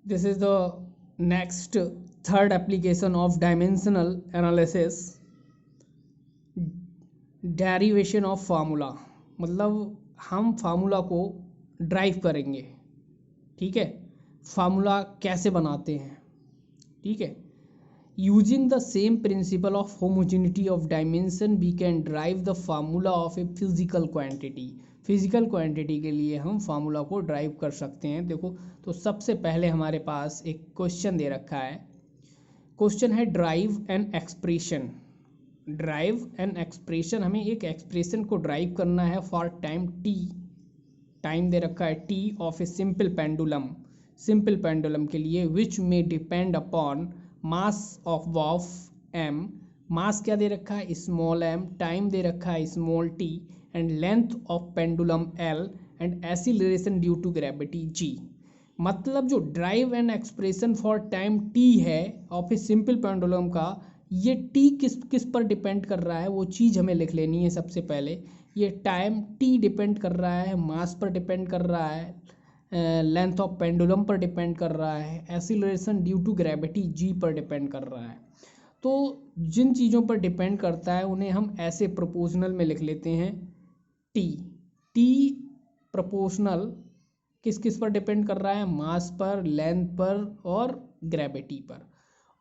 This is the next third application of dimensional analysis, derivation of formula। मतलब हम formula को drive करेंगे, ठीक है। फार्मूला कैसे बनाते हैं, ठीक है। Using the same principle of homogeneity of dimension we can derive the formula of a physical quantity. Physical quantity के लिए हम फार्मूला को ड्राइव कर सकते हैं। देखो, तो सबसे पहले हमारे पास एक क्वेश्चन दे रखा है। क्वेश्चन है derive an expression. Derive an expression, हमें एक एक्सप्रेशन को ड्राइव करना है फॉर टाइम टी। टाइम दे रखा है T of a simple pendulum. Simple pendulum के लिए विच में depend upon mass of M. Mass क्या दे रखा है, स्मॉल एम। टाइम दे रखा है small T and length of pendulum L and acceleration due to gravity G. मतलब जो derive and expression for time T है ऑफ ए सिंपल पेंडुलम का, ये टी किस पर डिपेंड कर रहा है वो चीज़ हमें लिख लेनी है सबसे पहले। ये टाइम टी डिपेंड कर रहा है, मास पर डिपेंड कर रहा है, लेंथ ऑफ पेंडुलम पर डिपेंड कर रहा है, एक्सीलरेशन ड्यू टू ग्रेविटी जी पर डिपेंड कर रहा है। तो जिन चीज़ों पर डिपेंड करता है उन्हें हम ऐसे प्रोपोर्शनल में लिख लेते हैं टी। टी प्रोपोर्शनल किस किस पर डिपेंड कर रहा है, मास पर, लेंथ पर और ग्रेविटी पर।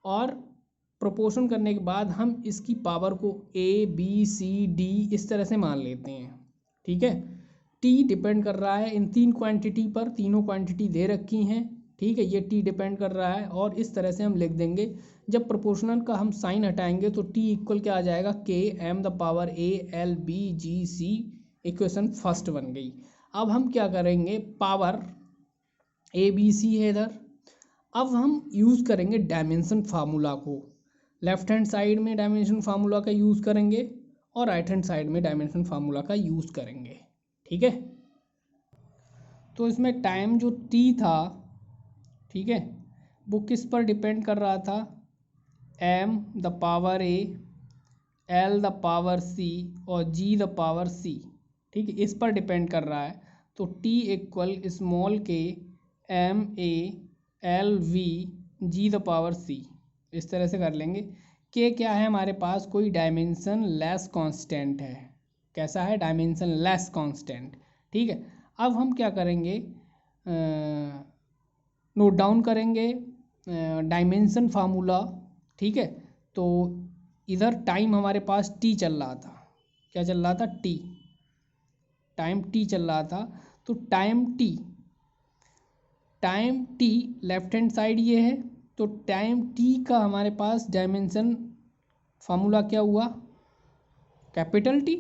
और प्रोपोर्शन करने के बाद हम इसकी पावर को ए बी सी डी इस तरह से मान लेते हैं, ठीक है। टी डिपेंड कर रहा है इन तीन क्वांटिटी पर, तीनों क्वांटिटी दे रखी हैं, ठीक है। ये टी डिपेंड कर रहा है और इस तरह से हम लिख देंगे। जब प्रोपोर्शनल का हम साइन हटाएंगे तो टी इक्वल क्या आ जाएगा, K M the power A L B G C. Equation first बन गई। अब हम क्या करेंगे, पावर ए बी सी है इधर। अब हम यूज़ करेंगे डायमेंशन फार्मूला को। लेफ्ट हैंड साइड में डायमेंशन फार्मूला का यूज़ करेंगे और राइट हैंड साइड में डायमेंशन फार्मूला का यूज़ करेंगे, ठीक है। तो इसमें टाइम जो टी था, ठीक है, वो किस पर डिपेंड कर रहा था, M the power A, L the power C और जी द पावर सी, ठीक है, इस पर डिपेंड कर रहा है। तो T equal small K M A L B G the power C, इस तरह से कर लेंगे। के क्या है हमारे पास, कोई डायमेंशन लेस कांस्टेंट है। कैसा है, डायमेंशन लेस कांस्टेंट, ठीक है। अब हम क्या करेंगे, नोट डाउन करेंगे डायमेंशन फार्मूला, ठीक है। तो इधर टाइम हमारे पास टी चल रहा था, क्या चल रहा था, टी। टाइम टी चल रहा था, तो time T left hand side ये है, तो टाइम टी का हमारे पास डायमेंशन फार्मूला क्या हुआ, capital T.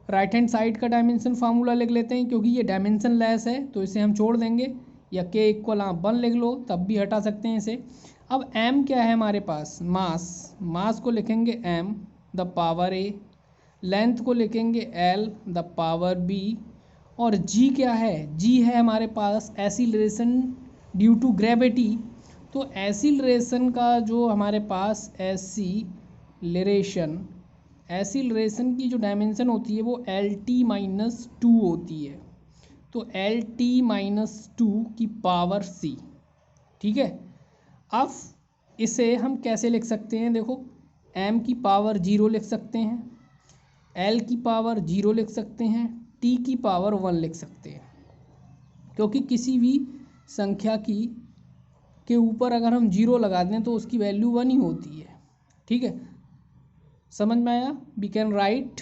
Right hand side का डायमेंशन फार्मूला लिख लेते हैं, क्योंकि ये डायमेंशन लेस है तो इसे हम छोड़ देंगे, या के इक्वल आप 1 लिख लो तब भी हटा सकते हैं इसे। अब एम क्या है हमारे पास, मास को लिखेंगे M the power A, length को लिखेंगे एल द पावर बी, और जी क्या है, जी है हमारे पास एक्सीलरेशन ड्यू टू ग्रेविटी। तो एक्सीलरेशन का जो हमारे पास एक्सीलरेशन की जो डायमेंशन होती है वो Lt-2 होती है। तो Lt-2 की पावर c, ठीक है। अब इसे हम कैसे लिख सकते हैं, देखो, m की पावर 0 लिख सकते हैं, l की पावर 0 लिख सकते हैं, t की पावर 1 लिख सकते हैं। क्योंकि किसी भी संख्या के ऊपर अगर हम 0 लगा दें तो उसकी वैल्यू 1 ही होती है, ठीक है। समझ में आया, we can write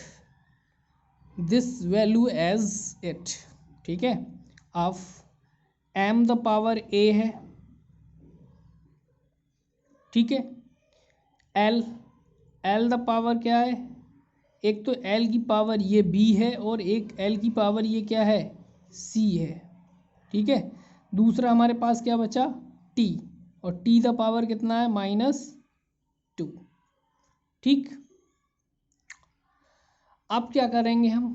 this value as it, ठीक है। अब m द पावर a है, ठीक है। l द पावर क्या है, एक तो l की पावर ये b है और एक l की पावर ये क्या है, c है, ठीक है। दूसरा हमारे पास क्या बचा, t, और t द पावर कितना है, -2, ठीक। अब क्या करेंगे, हम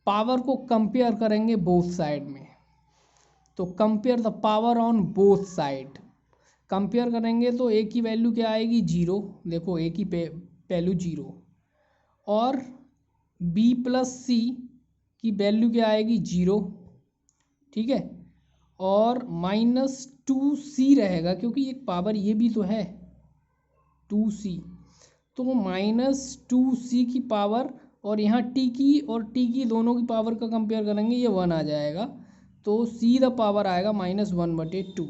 पावर को कंपेयर करेंगे बोथ साइड में। तो compare the power on both side, compare करेंगे तो ए की वैल्यू क्या आएगी, 0। देखो ए की वैल्यू 0, और b प्लस सी की वैल्यू क्या आएगी, 0, ठीक है। और -2c रहेगा, क्योंकि एक पावर ये भी तो है 2c, तो -2c की पावर, और यहाँ t की और t की दोनों की पावर का कंपेयर करेंगे, ये 1 आ जाएगा, तो c द पावर आएगा -1/2।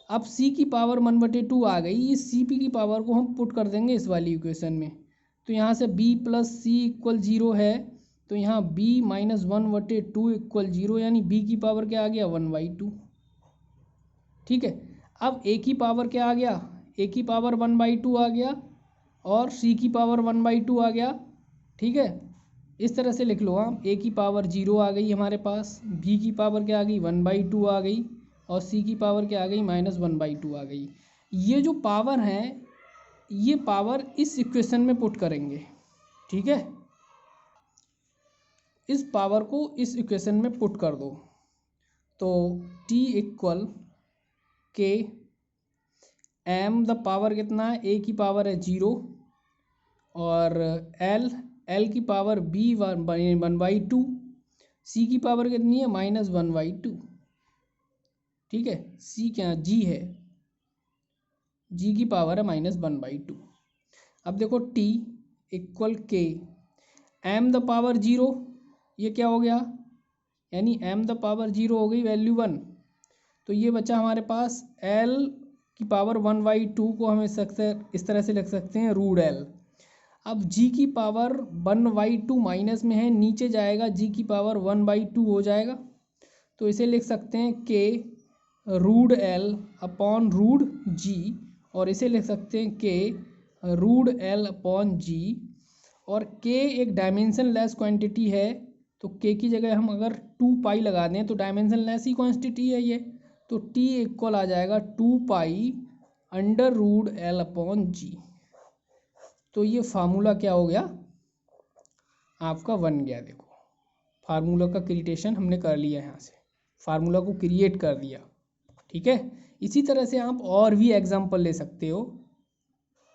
अब c की पावर 1/2 आ गई, ये cp की पावर को हम पुट कर देंगे इस वाली इक्वेशन में, तो यहाँ से b + c = 0 है, तो यहाँ b - 1/2 = 0, यानी b की पावर क्या आ गया 1/2। ठीक है, अब a की पावर क्या आ गया, a की पावर 1/2 आ गया और c की पावर 1/2 आ गया। ठीक है, इस तरह से लिख लो आप, a की पावर 0 आ गई हमारे पास, b की पावर क्या आ गई 1/2 आ गई, और c की पावर क्या आ गई -1/2 आ गई। ये जो पावर हैं, ये पावर इस इक्वेशन में पुट करेंगे। ठीक है, इस पावर को इस इक्वेशन में पुट कर दो, तो t = k m the power कितना है, a की पावर है 0, और l की पावर b 1/2, c की पावर कितनी है -1/2। ठीक है, c क्या g है, g की पावर है -1/2। अब देखो t = k m the power 0, ये क्या हो गया, यानी m द पावर 0 हो गई, वैल्यू 1, तो ये बचा हमारे पास l की पावर 1/2 को हम इस तरह से लिख सकते हैं √l। अब g की पावर 1/2 माइनस में है, नीचे जाएगा, g की पावर 1/2 हो जाएगा, तो इसे लिख सकते हैं k √l/√g, और इसे लिख सकते हैं k √l/g, और k एक डायमेंशन लेस क्वांटिटी है, तो k की जगह हम अगर 2π लगा दें तो डायमेंशन लेस ही क्वांटिटी है ये, तो t = आ जाएगा 2π√l/g। तो ये फार्मूला क्या हो गया आपका बन गया। देखो फार्मूला का क्रिएशन हमने कर लिया, यहाँ से फार्मूला को क्रिएट कर दिया। ठीक है, इसी तरह से आप और भी एग्जाम्पल ले सकते हो।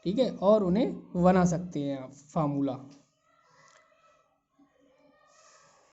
ठीक है, और उन्हें बना सकते हैं आप फार्मूला।